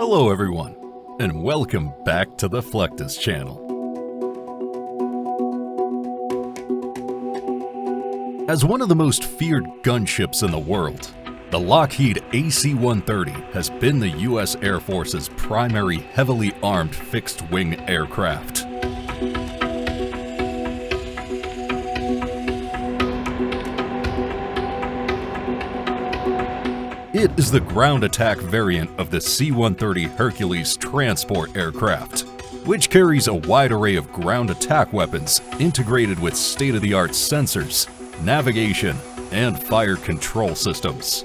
Hello everyone, and welcome back to the Fluctus channel. As one of the most feared gunships in the world, the Lockheed AC-130 has been the U.S. Air Force's primary heavily armed fixed-wing aircraft. It is the ground attack variant of the C-130 Hercules transport aircraft, which carries a wide array of ground attack weapons integrated with state-of-the-art sensors, navigation, and fire control systems.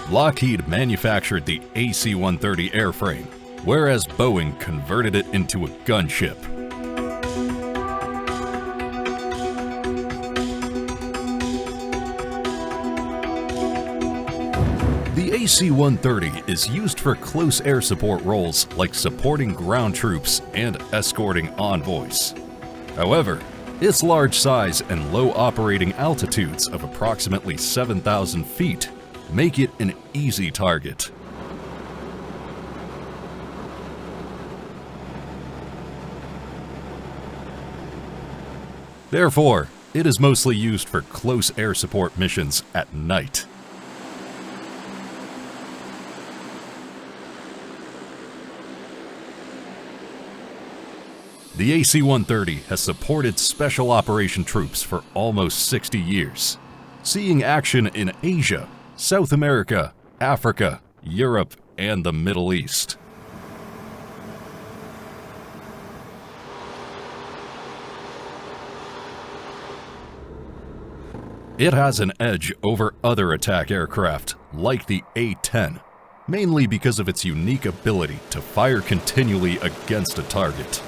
Lockheed manufactured the AC-130 airframe, whereas Boeing converted it into a gunship. The AC-130 is used for close air support roles like supporting ground troops and escorting envoys. However, its large size and low operating altitudes of approximately 7,000 feet make it an easy target. Therefore, it is mostly used for close air support missions at night. The AC-130 has supported Special Operation Troops for almost 60 years, seeing action in Asia, South America, Africa, Europe, and the Middle East. It has an edge over other attack aircraft, like the A-10, mainly because of its unique ability to fire continually against a target.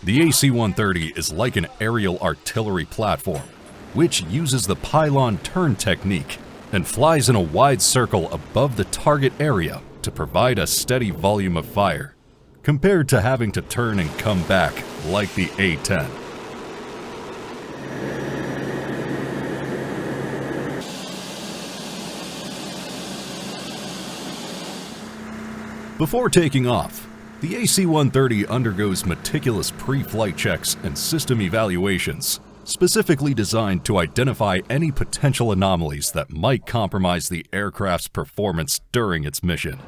The AC-130 is like an aerial artillery platform, which uses the pylon-turn technique and flies in a wide circle above the target area to provide a steady volume of fire, compared to having to turn and come back like the A-10. Before taking off, the AC-130 undergoes meticulous pre-flight checks and system evaluations, specifically designed to identify any potential anomalies that might compromise the aircraft's performance during its mission.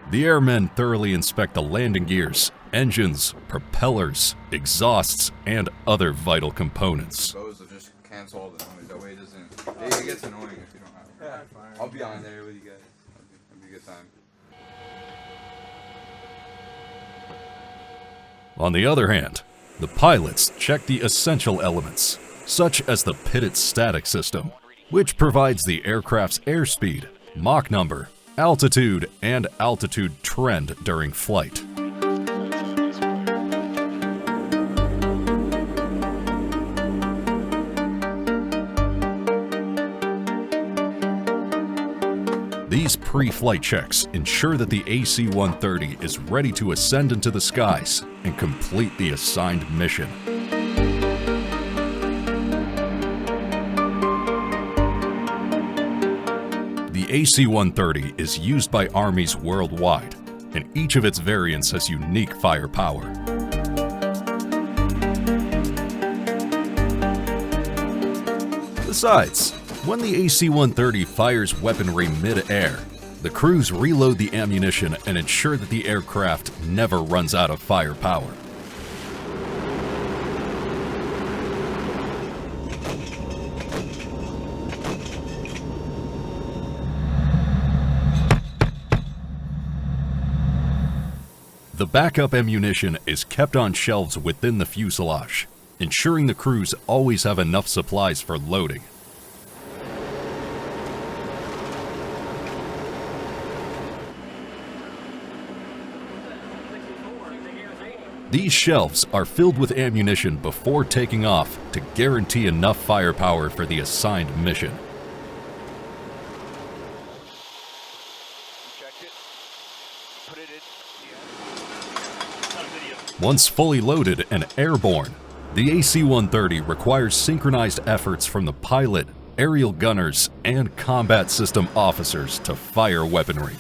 The airmen thoroughly inspect the landing gears, engines, propellers, exhausts, and other vital components. Just cancel all the noise. That way it doesn't. It gets annoying if you don't have it. I'll be on there with you guys. It'll be a good time. On the other hand, the pilots check the essential elements, such as the pitot-static system, which provides the aircraft's airspeed, Mach number, altitude, and altitude trend during flight. These pre-flight checks ensure that the AC-130 is ready to ascend into the skies and complete the assigned mission. The AC-130 is used by armies worldwide, and each of its variants has unique firepower. Besides, when the AC-130 fires weaponry mid-air, the crews reload the ammunition and ensure that the aircraft never runs out of firepower. The backup ammunition is kept on shelves within the fuselage, ensuring the crews always have enough supplies for loading. These shelves are filled with ammunition before taking off to guarantee enough firepower for the assigned mission. Once fully loaded and airborne, the AC-130 requires synchronized efforts from the pilot, aerial gunners, and combat system officers to fire weaponry.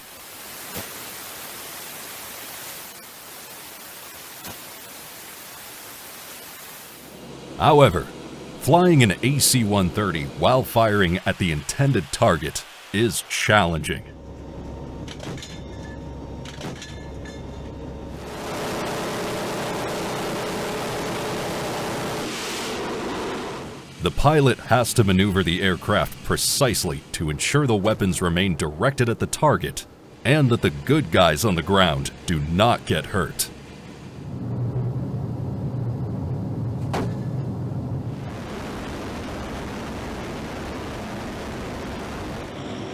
However, flying an AC-130 while firing at the intended target is challenging. The pilot has to maneuver the aircraft precisely to ensure the weapons remain directed at the target and that the good guys on the ground do not get hurt.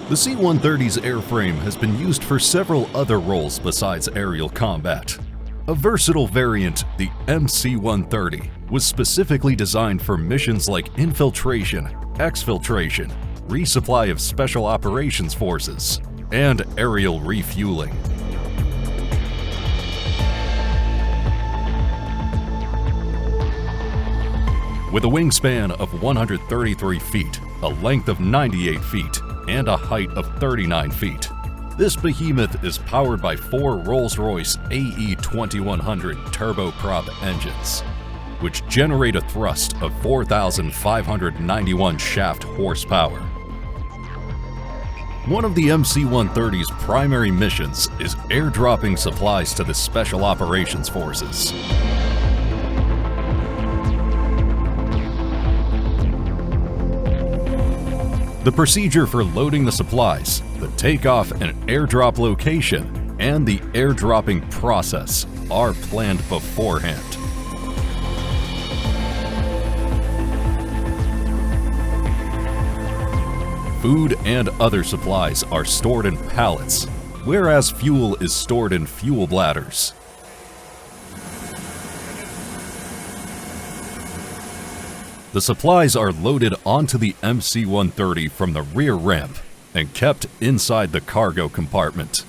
The C-130's airframe has been used for several other roles besides aerial combat. A versatile variant, the MC-130, was specifically designed for missions like infiltration, exfiltration, resupply of special operations forces, and aerial refueling. With a wingspan of 133 feet, a length of 98 feet, and a height of 39 feet, this behemoth is powered by 4 Rolls-Royce AE-2100 turboprop engines, which generate a thrust of 4,591 shaft horsepower. One of the MC-130's primary missions is airdropping supplies to the Special Operations Forces. The procedure for loading the supplies, the takeoff and airdrop location, and the airdropping process are planned beforehand. Food and other supplies are stored in pallets, whereas fuel is stored in fuel bladders. The supplies are loaded onto the MC-130 from the rear ramp and kept inside the cargo compartment.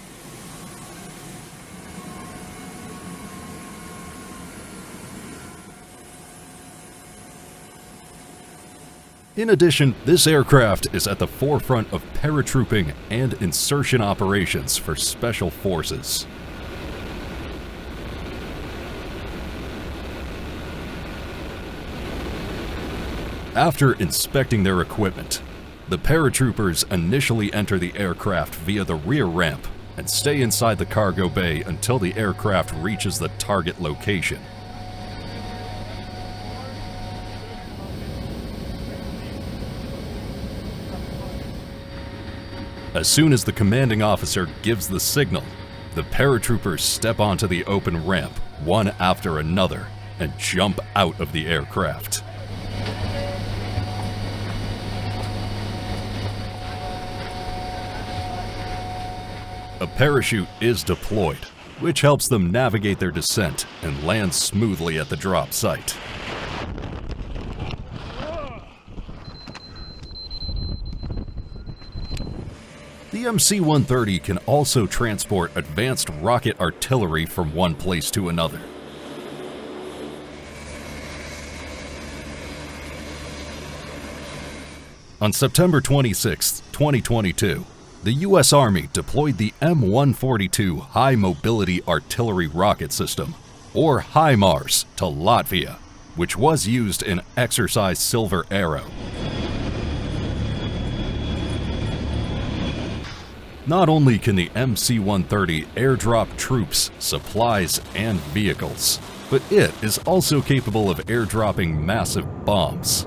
In addition, this aircraft is at the forefront of paratrooping and insertion operations for special forces. After inspecting their equipment, the paratroopers initially enter the aircraft via the rear ramp and stay inside the cargo bay until the aircraft reaches the target location. As soon as the commanding officer gives the signal, the paratroopers step onto the open ramp, one after another, and jump out of the aircraft. A parachute is deployed, which helps them navigate their descent and land smoothly at the drop site. The MC-130 can also transport advanced rocket artillery from one place to another. On September 26, 2022, the U.S. Army deployed the M142 High Mobility Artillery Rocket System, or HIMARS, to Latvia, which was used in Exercise Silver Arrow. Not only can the MC-130 airdrop troops, supplies, and vehicles, but it is also capable of airdropping massive bombs.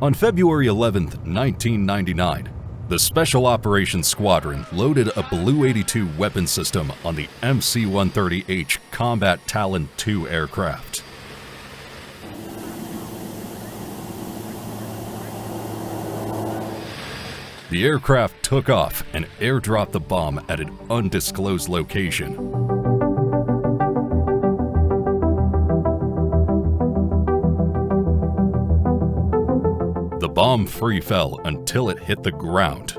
On February 11, 1999, the Special Operations Squadron loaded a Blue 82 weapon system on the MC-130H Combat Talon II aircraft. The aircraft took off and airdropped the bomb at an undisclosed location. The bomb free fell until it hit the ground.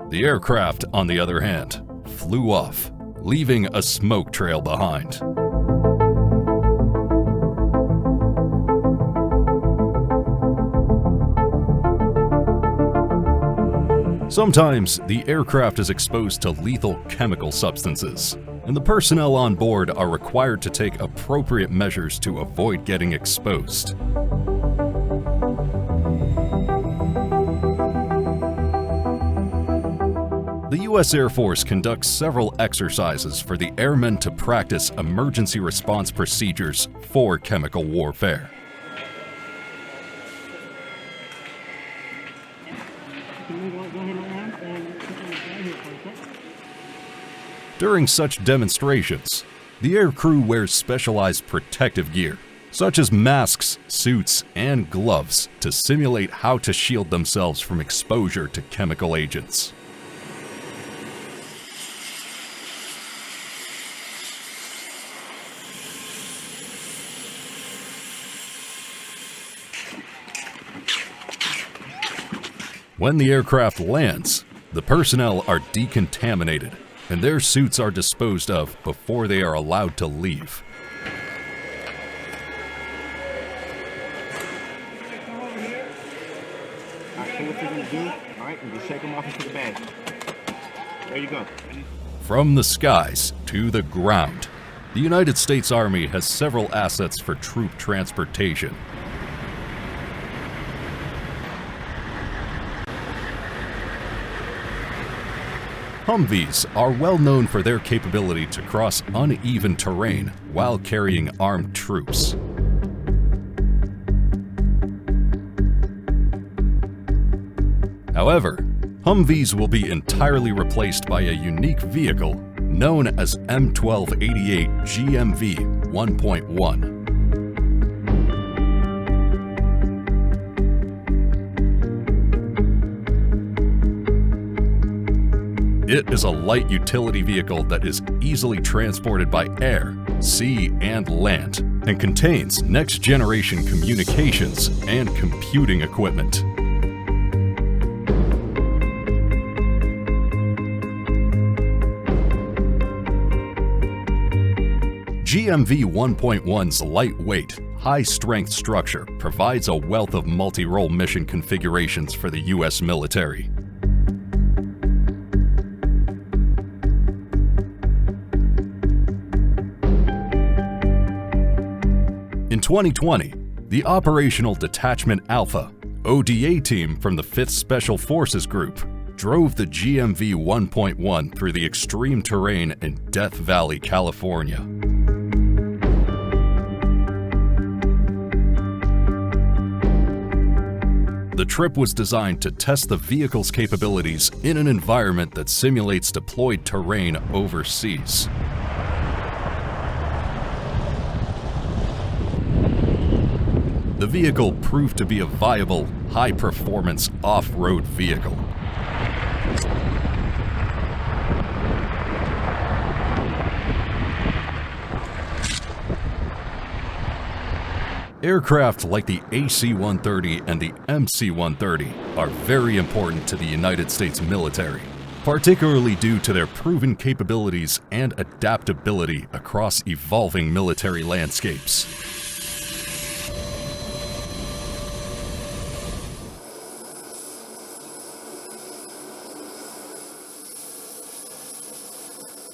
The aircraft, on the other hand, flew off, leaving a smoke trail behind. Sometimes, the aircraft is exposed to lethal chemical substances, and the personnel on board are required to take appropriate measures to avoid getting exposed. The U.S. Air Force conducts several exercises for the airmen to practice emergency response procedures for chemical warfare. During such demonstrations, the aircrew wears specialized protective gear, such as masks, suits, and gloves to simulate how to shield themselves from exposure to chemical agents. When the aircraft lands, the personnel are decontaminated and their suits are disposed of before they are allowed to leave. From the skies to the ground, the United States Army has several assets for troop transportation. Humvees are well known for their capability to cross uneven terrain while carrying armed troops. However, Humvees will be entirely replaced by a unique vehicle known as M1288 GMV 1.1. It is a light utility vehicle that is easily transported by air, sea, and land, and contains next-generation communications and computing equipment. GMV 1.1's lightweight, high-strength structure provides a wealth of multi-role mission configurations for the U.S. military. In 2020, the Operational Detachment Alpha, ODA team from the 5th Special Forces Group drove the GMV 1.1 through the extreme terrain in Death Valley, California. The trip was designed to test the vehicle's capabilities in an environment that simulates deployed terrain overseas. The vehicle proved to be a viable, high-performance off-road vehicle. Aircraft like the AC-130 and the MC-130 are very important to the United States military, particularly due to their proven capabilities and adaptability across evolving military landscapes.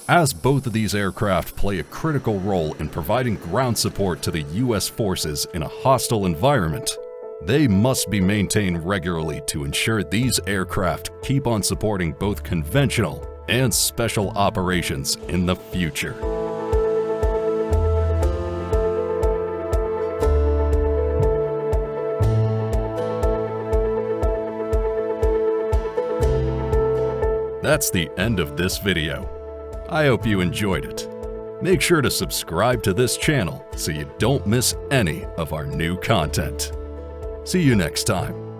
As both of these aircraft play a critical role in providing ground support to the U.S. forces in a hostile environment, they must be maintained regularly to ensure these aircraft keep on supporting both conventional and special operations in the future. That's the end of this video. I hope you enjoyed it. Make sure to subscribe to this channel so you don't miss any of our new content. See you next time.